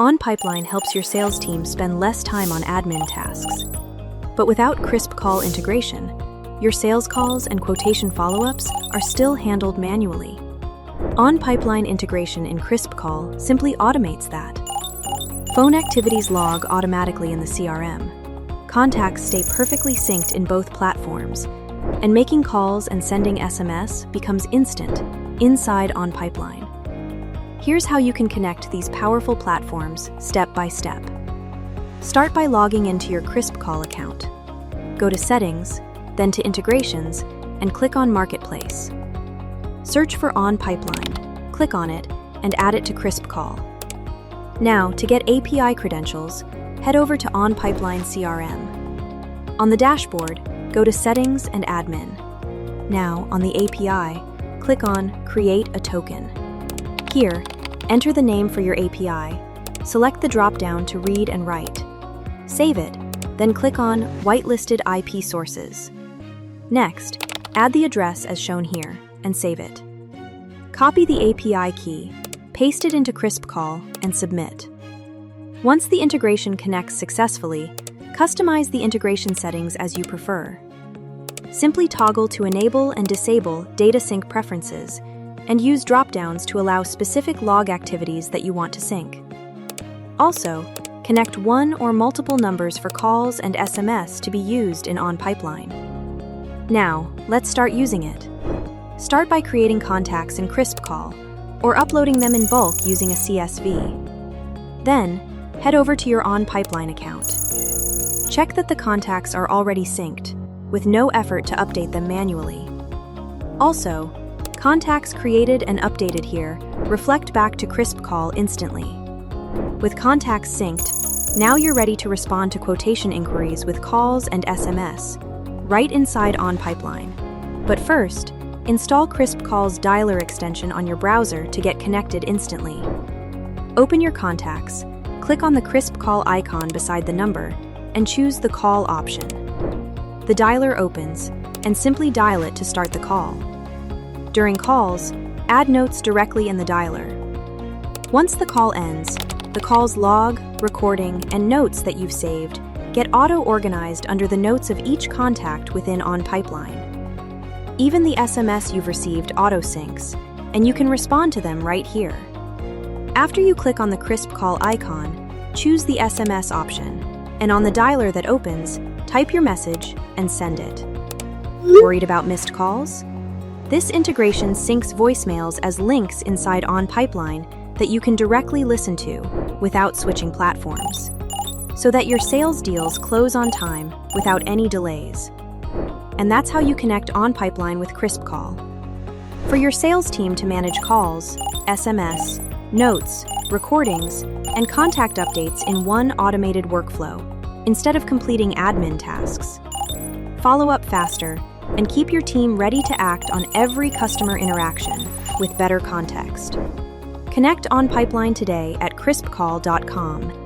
Onpipeline helps your sales team spend less time on admin tasks. But without KrispCall integration, your sales calls and quotation follow-ups are still handled manually. Onpipeline integration in KrispCall simply automates that. Phone activities log automatically in the CRM. Contacts stay perfectly synced in both platforms, and making calls and sending SMS becomes instant inside Onpipeline. Here's how you can connect these powerful platforms step by step. Start by logging into your KrispCall account. Go to Settings, then to Integrations, and click on Marketplace. Search for Onpipeline, click on it, and add it to KrispCall. Now, to get API credentials, head over to Onpipeline CRM. On the dashboard, go to Settings and Admin. Now, on the API, click on Create a Token. Here, enter the name for your API, select the drop-down to read and write. Save it, then click on Whitelisted IP Sources. Next, add the address as shown here, and save it. Copy the API key, paste it into KrispCall, and submit. Once the integration connects successfully, customize the integration settings as you prefer. Simply toggle to enable and disable data sync preferences, and use drop-downs to allow specific log activities that you want to sync. Also, connect one or multiple numbers for calls and SMS to be used in Onpipeline. Now, let's start using it. Start by creating contacts in KrispCall, or uploading them in bulk using a CSV. Then, head over to your Onpipeline account. Check that the contacts are already synced, with no effort to update them manually. Also, contacts created and updated here reflect back to KrispCall instantly. With contacts synced, now you're ready to respond to quotation inquiries with calls and SMS, right inside Onpipeline. But first, install KrispCall's dialer extension on your browser to get connected instantly. Open your contacts, click on the KrispCall icon beside the number, and choose the call option. The dialer opens, and simply dial it to start the call. During calls, add notes directly in the dialer. Once the call ends, the call's log, recording, and notes that you've saved get auto-organized under the notes of each contact within Onpipeline. Even the SMS you've received auto-syncs, and you can respond to them right here. After you click on the KrispCall icon, choose the SMS option, and on the dialer that opens, type your message and send it. Worried about missed calls? This integration syncs voicemails as links inside Onpipeline that you can directly listen to without switching platforms, so that your sales deals close on time without any delays. And that's how you connect Onpipeline with KrispCall. For your sales team to manage calls, SMS, notes, recordings, and contact updates in one automated workflow, instead of completing admin tasks. Follow up faster, and keep your team ready to act on every customer interaction with better context. Connect Onpipeline today at KrispCall.com